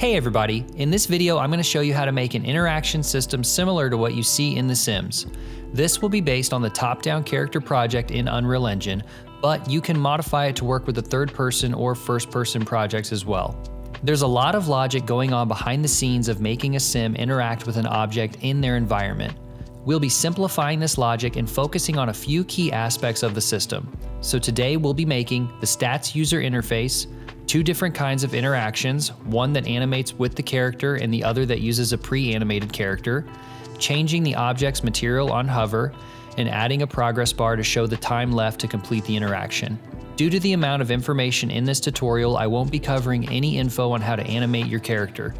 Hey everybody, in this video I'm going to show you how to make an interaction system similar to what you see in The Sims. This will be based on the top-down character project in Unreal Engine, but you can modify it to work with the third-person or first-person projects as well. There's a lot of logic going on behind the scenes of making a sim interact with an object in their environment. We'll be simplifying this logic and focusing on a few key aspects of the system. So today we'll be making the stats user interface, two different kinds of interactions, one that animates with the character and the other that uses a pre-animated character, changing the object's material on hover, and adding a progress bar to show the time left to complete the interaction. Due to the amount of information in this tutorial, I won't be covering any info on how to animate your character.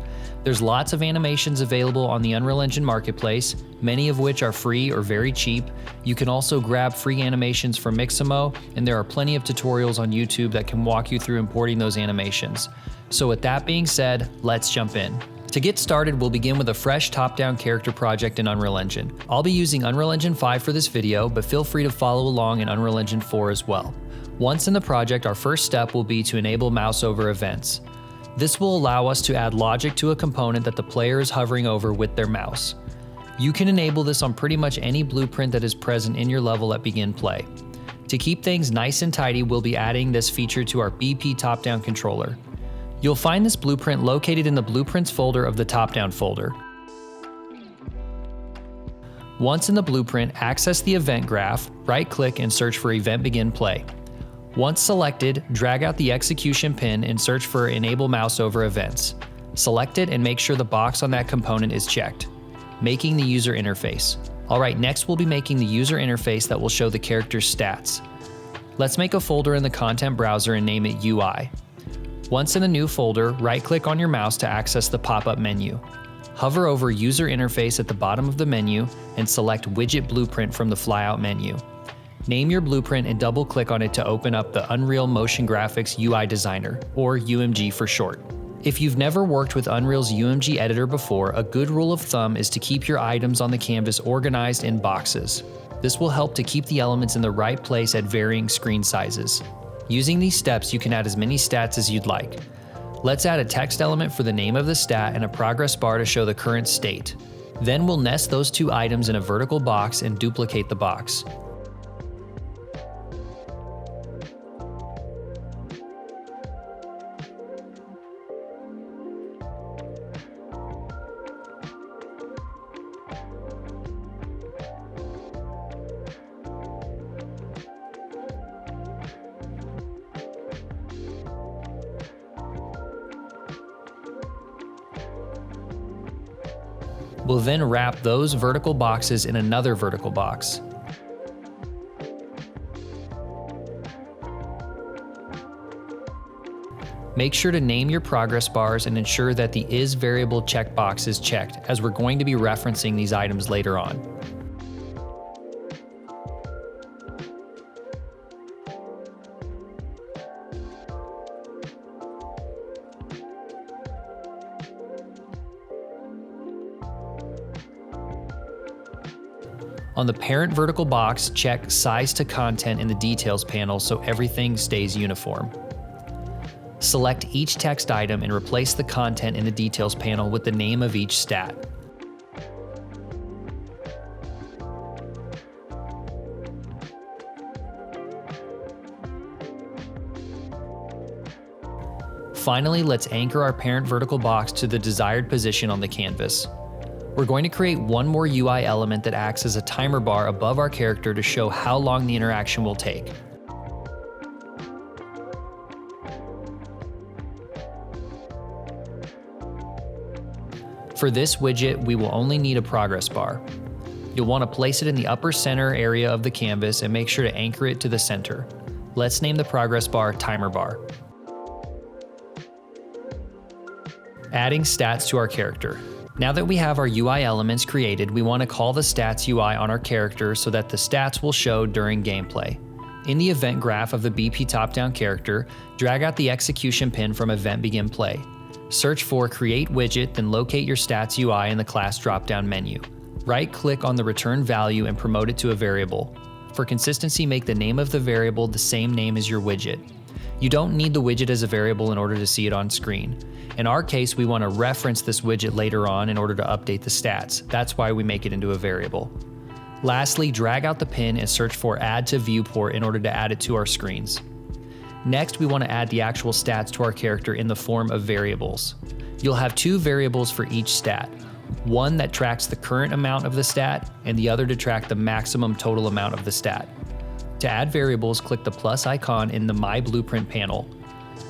There's lots of animations available on the Unreal Engine Marketplace, many of which are free or very cheap. You can also grab free animations from Mixamo, and there are plenty of tutorials on YouTube that can walk you through importing those animations. So with that being said, let's jump in. To get started, we'll begin with a fresh top-down character project in Unreal Engine. I'll be using Unreal Engine 5 for this video, but feel free to follow along in Unreal Engine 4 as well. Once in the project, our first step will be to enable mouse over events. This will allow us to add logic to a component that the player is hovering over with their mouse. You can enable this on pretty much any blueprint that is present in your level at begin play. To keep things nice and tidy, we'll be adding this feature to our BP top-down controller. You'll find this blueprint located in the Blueprints folder of the top-down folder. Once in the blueprint, access the event graph, right-click and search for Event Begin Play. Once selected, drag out the execution pin and search for Enable Mouse Over Events. Select it and make sure the box on that component is checked. Making the user interface. Alright, next we'll be making the user interface that will show the character's stats. Let's make a folder in the content browser and name it UI. Once in the new folder, right-click on your mouse to access the pop-up menu. Hover over User Interface at the bottom of the menu and select Widget Blueprint from the flyout menu. Name your blueprint and double-click on it to open up the Unreal Motion Graphics UI Designer, or UMG for short. If you've never worked with Unreal's UMG editor before, a good rule of thumb is to keep your items on the canvas organized in boxes. This will help to keep the elements in the right place at varying screen sizes. Using these steps, you can add as many stats as you'd like. Let's add a text element for the name of the stat and a progress bar to show the current state. Then we'll nest those two items in a vertical box and duplicate the box. We'll then wrap those vertical boxes in another vertical box. Make sure to name your progress bars and ensure that the is variable checkbox is checked, as we're going to be referencing these items later on. On the parent vertical box, check Size to Content in the Details panel so everything stays uniform. Select each text item and replace the content in the Details panel with the name of each stat. Finally, let's anchor our parent vertical box to the desired position on the canvas. We're going to create one more UI element that acts as a timer bar above our character to show how long the interaction will take. For this widget, we will only need a progress bar. You'll want to place it in the upper center area of the canvas and make sure to anchor it to the center. Let's name the progress bar Timer Bar. Adding stats to our character. Now that we have our UI elements created, we want to call the stats UI on our character so that the stats will show during gameplay. In the event graph of the BP top-down character, drag out the execution pin from Event Begin Play. Search for Create Widget, then locate your stats UI in the class drop-down menu. Right-click on the return value and promote it to a variable. For consistency, make the name of the variable the same name as your widget. You don't need the widget as a variable in order to see it on screen. In our case, we want to reference this widget later on in order to update the stats. That's why we make it into a variable. Lastly, drag out the pin and search for Add to Viewport in order to add it to our screens. Next, we want to add the actual stats to our character in the form of variables. You'll have two variables for each stat, one that tracks the current amount of the stat and the other to track the maximum total amount of the stat. To add variables, click the plus icon in the My Blueprint panel.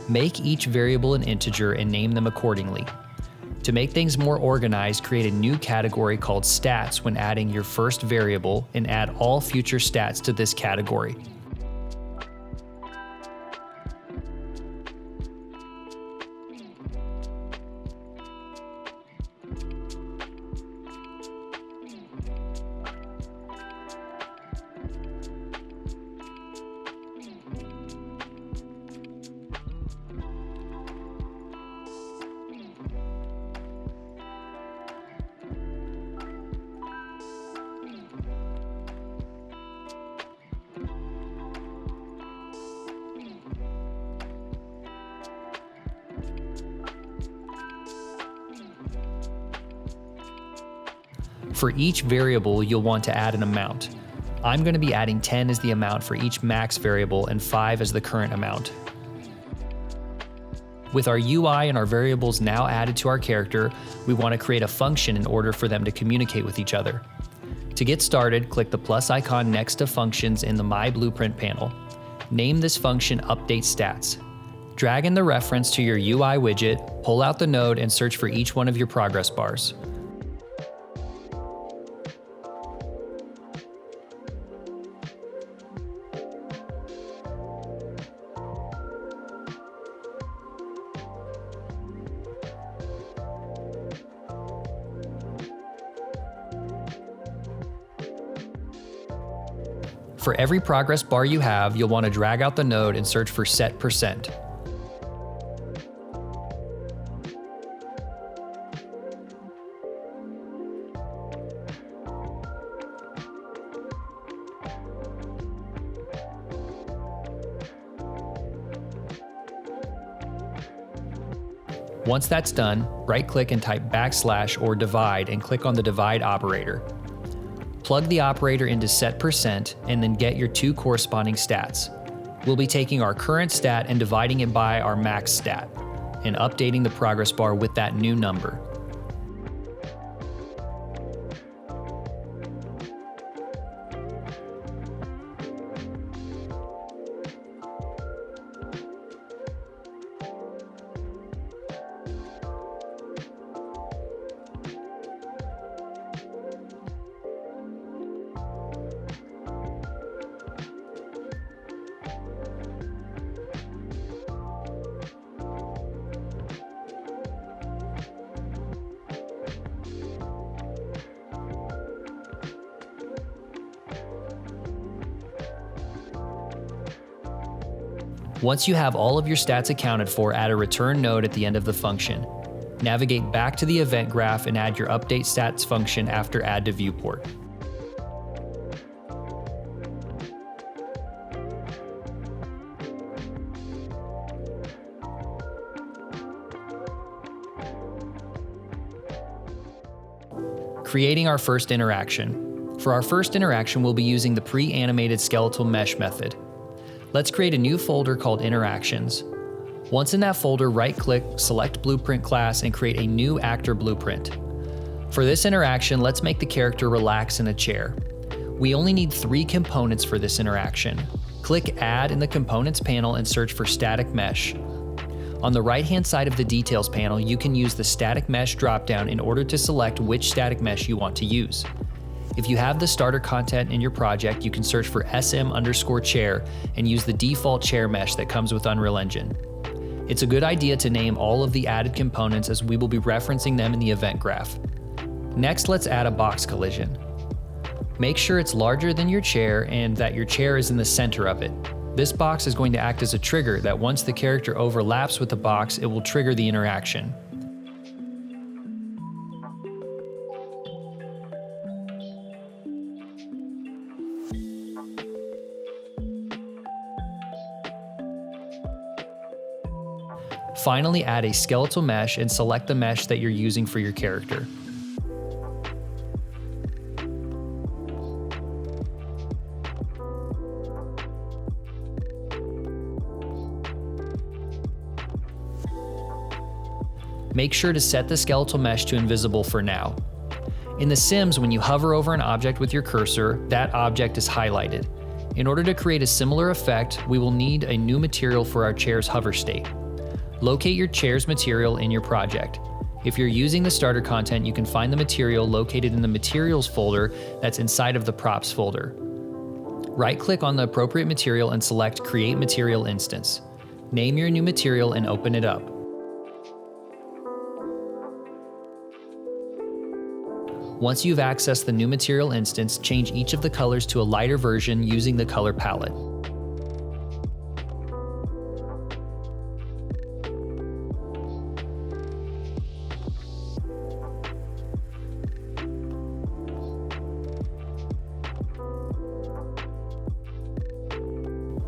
Make each variable an integer and name them accordingly. To make things more organized, create a new category called Stats when adding your first variable and add all future stats to this category. For each variable, you'll want to add an amount. I'm going to be adding 10 as the amount for each max variable and 5 as the current amount. With our UI and our variables now added to our character, we want to create a function in order for them to communicate with each other. To get started, click the plus icon next to Functions in the My Blueprint panel. Name this function Update Stats. Drag in the reference to your UI widget, pull out the node, and search for each one of your progress bars. For every progress bar you have, you'll want to drag out the node and search for set percent. Once that's done, right-click and type / or divide and click on the divide operator. Plug the operator into set percent and then get your two corresponding stats. We'll be taking our current stat and dividing it by our max stat and updating the progress bar with that new number. Once you have all of your stats accounted for, add a return node at the end of the function. Navigate back to the event graph and add your update stats function after add to viewport. Creating our first interaction. For our first interaction, we'll be using the pre-animated skeletal mesh method. Let's create a new folder called Interactions. Once in that folder, right-click, select Blueprint class, and create a new actor blueprint. For this interaction, let's make the character relax in a chair. We only need 3 components for this interaction. Click Add in the Components panel and search for Static Mesh. On the right-hand side of the Details panel, you can use the Static Mesh dropdown in order to select which static mesh you want to use. If you have the starter content in your project, you can search for SM_chair and use the default chair mesh that comes with Unreal Engine. It's a good idea to name all of the added components as we will be referencing them in the event graph. Next, let's add a box collision. Make sure it's larger than your chair and that your chair is in the center of it. This box is going to act as a trigger that once the character overlaps with the box, it will trigger the interaction. Finally, add a skeletal mesh and select the mesh that you're using for your character. Make sure to set the skeletal mesh to invisible for now. In The Sims, when you hover over an object with your cursor, that object is highlighted. In order to create a similar effect, we will need a new material for our chair's hover state. Locate your chair's material in your project. If you're using the starter content, you can find the material located in the materials folder that's inside of the props folder. Right-click on the appropriate material and select Create Material Instance. Name your new material and open it up. Once you've accessed the new material instance, change each of the colors to a lighter version using the color palette.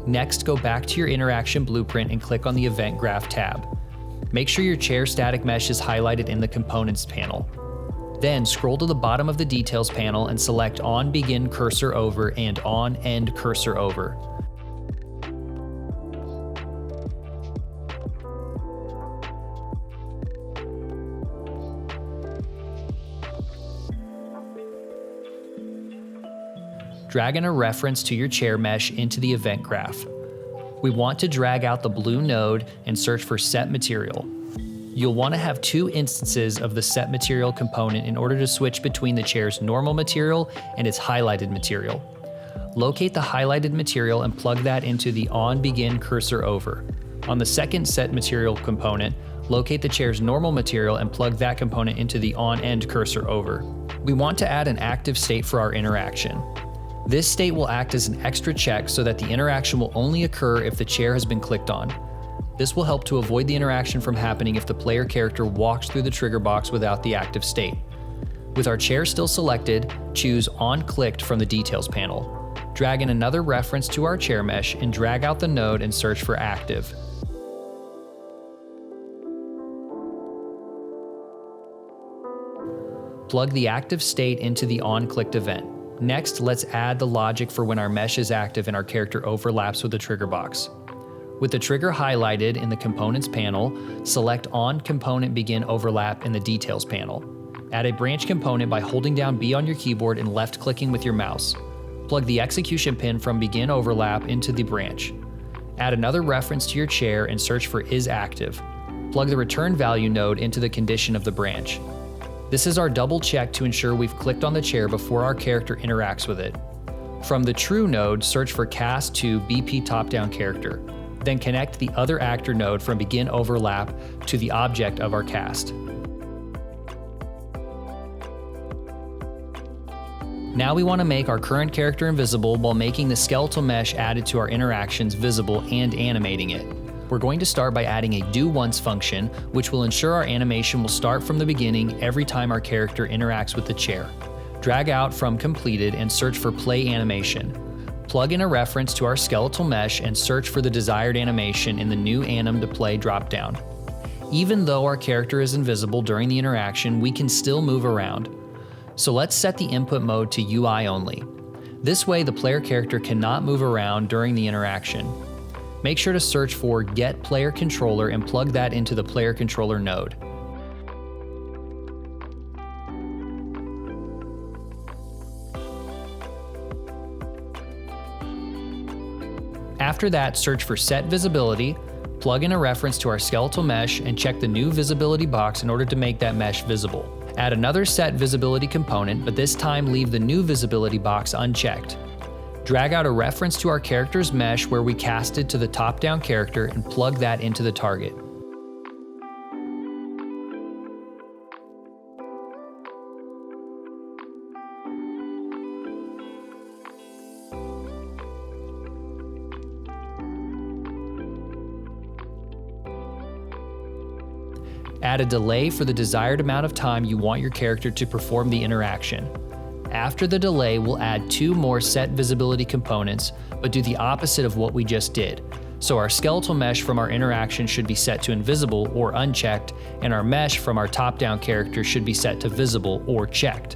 Next, go back to your interaction blueprint and click on the Event Graph tab. Make sure your chair static mesh is highlighted in the Components panel. Then scroll to the bottom of the Details panel and select On Begin Cursor Over and On End Cursor Over. Drag in a reference to your chair mesh into the event graph. We want to drag out the blue node and search for Set Material. You'll want to have two instances of the Set Material component in order to switch between the chair's normal material and its highlighted material. Locate the highlighted material and plug that into the On Begin Cursor Over. On the second Set Material component, locate the chair's normal material and plug that component into the On End Cursor Over. We want to add an active state for our interaction. This state will act as an extra check so that the interaction will only occur if the chair has been clicked on. This will help to avoid the interaction from happening if the player character walks through the trigger box without the active state. With our chair still selected, choose On Clicked from the Details panel. Drag in another reference to our chair mesh and drag out the node and search for Active. Plug the active state into the On Clicked event. Next, let's add the logic for when our mesh is active and our character overlaps with the trigger box. With the trigger highlighted in the Components panel, select On Component Begin Overlap in the Details panel. Add a branch component by holding down B on your keyboard and left-clicking with your mouse. Plug the execution pin from Begin Overlap into the branch. Add another reference to your chair and search for Is Active. Plug the return value node into the condition of the branch. This is our double check to ensure we've clicked on the chair before our character interacts with it. From the True node, search for Cast to BP Top-Down Character. Then connect the Other Actor node from Begin Overlap to the object of our cast. Now we want to make our current character invisible while making the skeletal mesh added to our interactions visible and animating it. We're going to start by adding a Do Once function, which will ensure our animation will start from the beginning every time our character interacts with the chair. Drag out from Completed and search for Play Animation. Plug in a reference to our skeletal mesh and search for the desired animation in the New Anim to Play dropdown. Even though our character is invisible during the interaction, we can still move around. So let's set the input mode to UI only. This way, the player character cannot move around during the interaction. Make sure to search for Get Player Controller and plug that into the Player Controller node. After that, search for Set Visibility, plug in a reference to our skeletal mesh, and check the new visibility box in order to make that mesh visible. Add another Set Visibility component, but this time leave the new visibility box unchecked. Drag out a reference to our character's mesh where we casted to the top-down character and plug that into the target. Add a delay for the desired amount of time you want your character to perform the interaction. After the delay, we'll add two more Set Visibility components, but do the opposite of what we just did. So our skeletal mesh from our interaction should be set to invisible or unchecked, and our mesh from our top-down character should be set to visible or checked.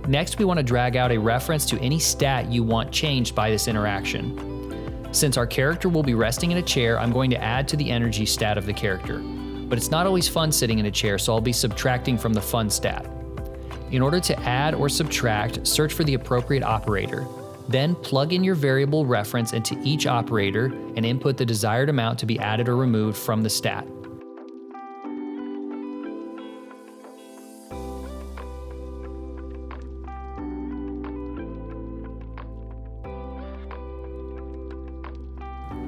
Next, we want to drag out a reference to any stat you want changed by this interaction. Since our character will be resting in a chair, I'm going to add to the energy stat of the character. But it's not always fun sitting in a chair, so I'll be subtracting from the fun stat. In order to add or subtract, search for the appropriate operator. Then plug in your variable reference into each operator and input the desired amount to be added or removed from the stat.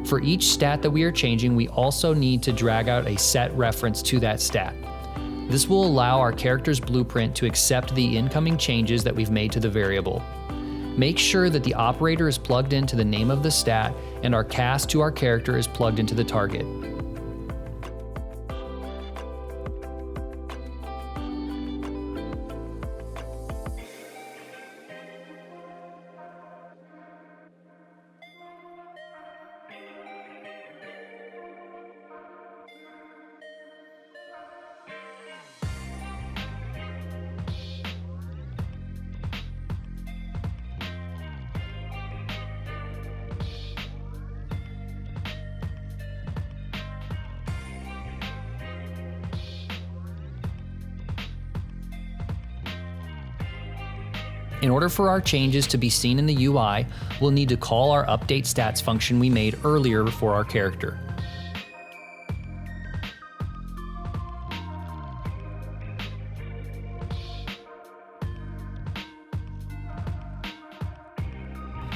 For each stat that we are changing, we also need to drag out a set reference to that stat. This will allow our character's blueprint to accept the incoming changes that we've made to the variable. Make sure that the operator is plugged into the name of the stat and our cast to our character is plugged into the target. In order for our changes to be seen in the UI, we'll need to call our update stats function we made earlier for our character.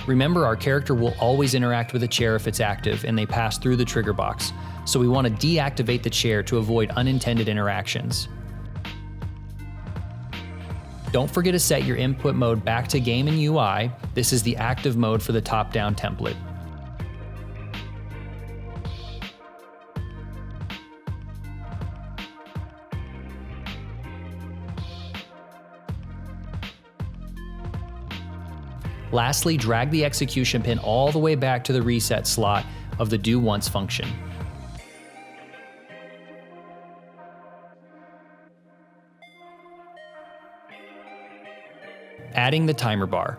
Remember, our character will always interact with a chair if it's active and they pass through the trigger box, so we want to deactivate the chair to avoid unintended interactions. Don't forget to set your input mode back to game and UI. This is the active mode for the top-down template. Lastly, drag the execution pin all the way back to the reset slot of the do once function. Adding the timer bar.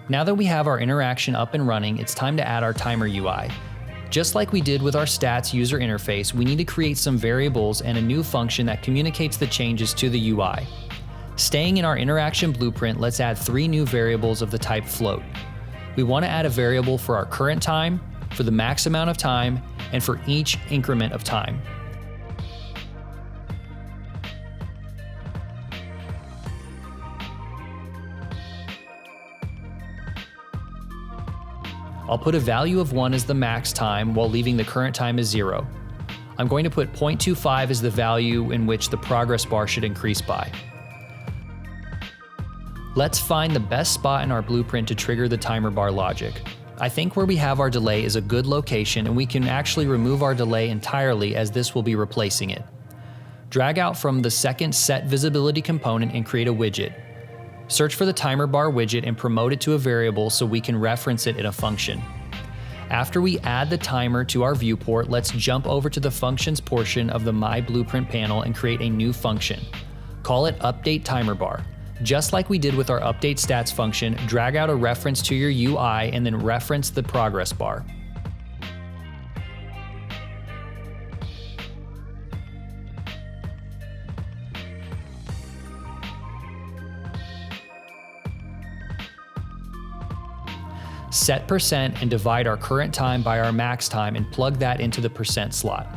Now that we have our interaction up and running, it's time to add our timer UI. Just like we did with our stats user interface, we need to create some variables and a new function that communicates the changes to the UI. Staying in our interaction blueprint, let's add 3 new variables of the type float. We want to add a variable for our current time, for the max amount of time, and for each increment of time. I'll put a value of 1 as the max time while leaving the current time as 0. I'm going to put 0.25 as the value in which the progress bar should increase by. Let's find the best spot in our blueprint to trigger the timer bar logic. I think where we have our delay is a good location, and we can actually remove our delay entirely as this will be replacing it. Drag out from the second set visibility component and create a widget. Search for the timer bar widget and promote it to a variable so we can reference it in a function. After we add the timer to our viewport, let's jump over to the functions portion of the My Blueprint panel and create a new function. Call it Update Timer Bar. Just like we did with our Update Stats function, drag out a reference to your UI and then reference the progress bar. Set percent and divide our current time by our max time and plug that into the percent slot.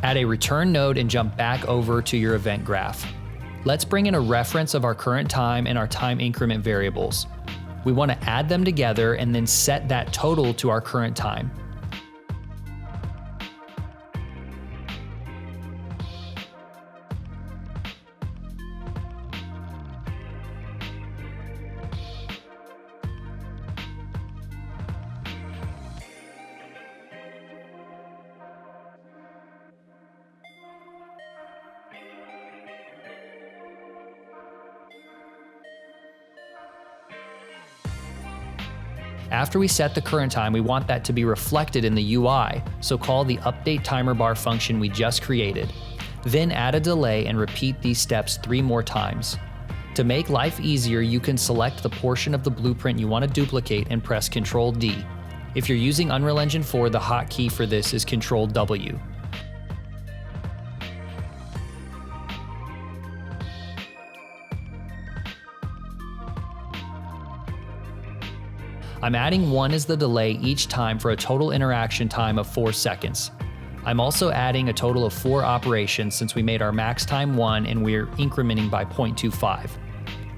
Add a return node and jump back over to your event graph. Let's bring in a reference of our current time and our time increment variables. We want to add them together and then set that total to our current time. After we set the current time, we want that to be reflected in the UI, so call the update timer bar function we just created. Then add a delay and repeat these steps 3 more times. To make life easier, you can select the portion of the blueprint you want to duplicate and press Ctrl D. If you're using Unreal Engine 4, the hotkey for this is Ctrl W. I'm adding 1 as the delay each time for a total interaction time of 4 seconds. I'm also adding a total of 4 operations since we made our max time 1 and we're incrementing by 0.25.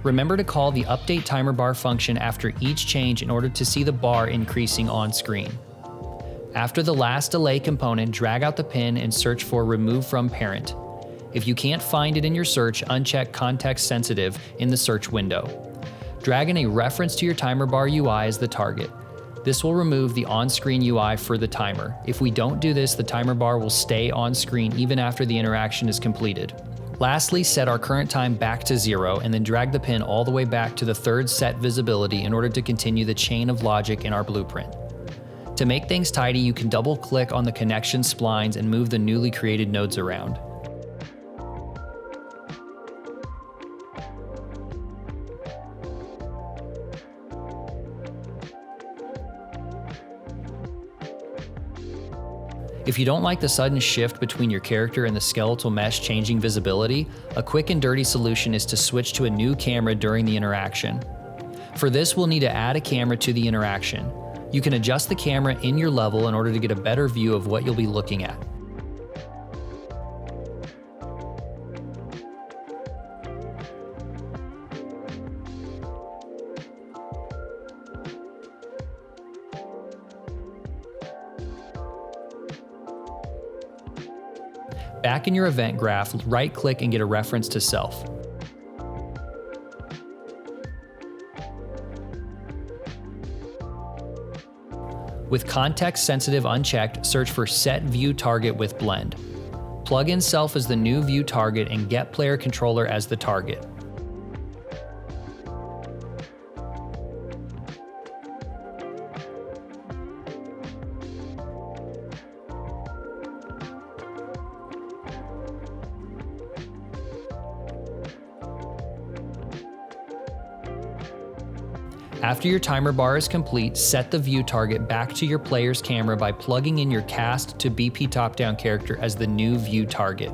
Remember to call the update timer bar function after each change in order to see the bar increasing on screen. After the last delay component, drag out the pin and search for Remove from Parent. If you can't find it in your search, uncheck Context Sensitive in the search window. Drag in a reference to your timer bar UI as the target. This will remove the on-screen UI for the timer. If we don't do this, the timer bar will stay on screen even after the interaction is completed. Lastly, set our current time back to 0 and then drag the pin all the way back to the 3rd set visibility in order to continue the chain of logic in our blueprint. To make things tidy, you can double-click on the connection splines and move the newly created nodes around. If you don't like the sudden shift between your character and the skeletal mesh changing visibility, a quick and dirty solution is to switch to a new camera during the interaction. For this, we'll need to add a camera to the interaction. You can adjust the camera in your level in order to get a better view of what you'll be looking at. Back in your event graph, right-click and get a reference to self. With context sensitive unchecked, search for Set View Target with Blend. Plug in self as the new view target and get player controller as the target. After your timer bar is complete, set the view target back to your player's camera by plugging in your cast to BP top-down character as the new view target.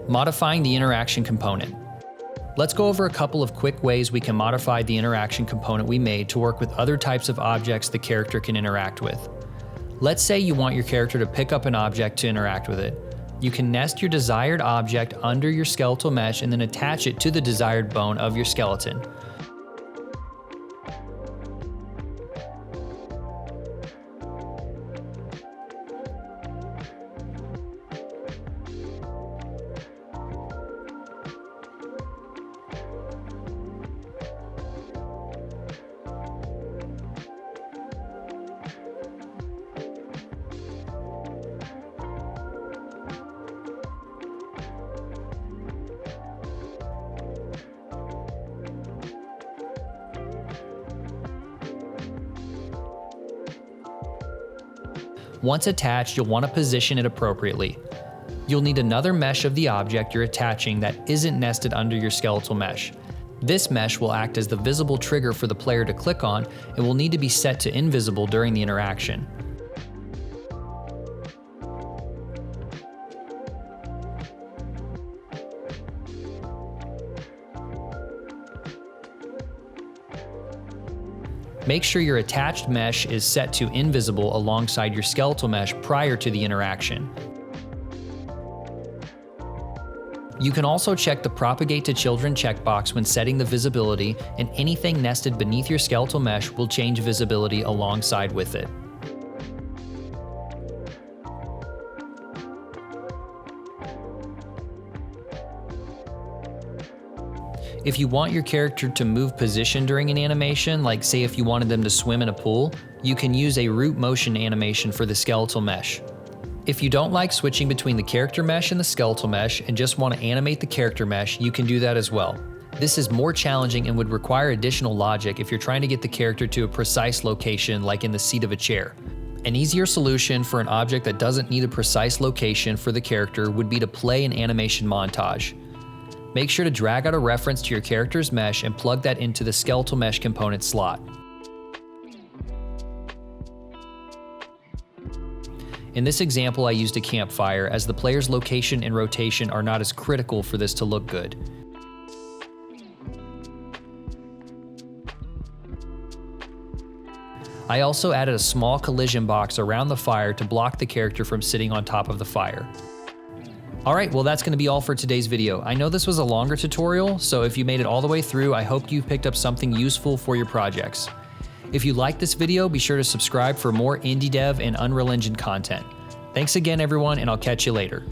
Modifying the interaction component. Let's go over a couple of quick ways we can modify the interaction component we made to work with other types of objects the character can interact with. Let's say you want your character to pick up an object to interact with it. You can nest your desired object under your skeletal mesh and then attach it to the desired bone of your skeleton. Once attached, you'll want to position it appropriately. You'll need another mesh of the object you're attaching that isn't nested under your skeletal mesh. This mesh will act as the visible trigger for the player to click on and will need to be set to invisible during the interaction. Make sure your attached mesh is set to invisible alongside your skeletal mesh prior to the interaction. You can also check the Propagate to Children checkbox when setting the visibility, and anything nested beneath your skeletal mesh will change visibility alongside with it. If you want your character to move position during an animation, like say if you wanted them to swim in a pool, you can use a root motion animation for the skeletal mesh. If you don't like switching between the character mesh and the skeletal mesh and just want to animate the character mesh, you can do that as well. This is more challenging and would require additional logic if you're trying to get the character to a precise location like in the seat of a chair. An easier solution for an object that doesn't need a precise location for the character would be to play an animation montage. Make sure to drag out a reference to your character's mesh and plug that into the skeletal mesh component slot. In this example, I used a campfire as the player's location and rotation are not as critical for this to look good. I also added a small collision box around the fire to block the character from sitting on top of the fire. Alright, well that's going to be all for today's video. I know this was a longer tutorial, so if you made it all the way through, I hope you picked up something useful for your projects. If you liked this video, be sure to subscribe for more indie dev and Unreal Engine content. Thanks again everyone, and I'll catch you later.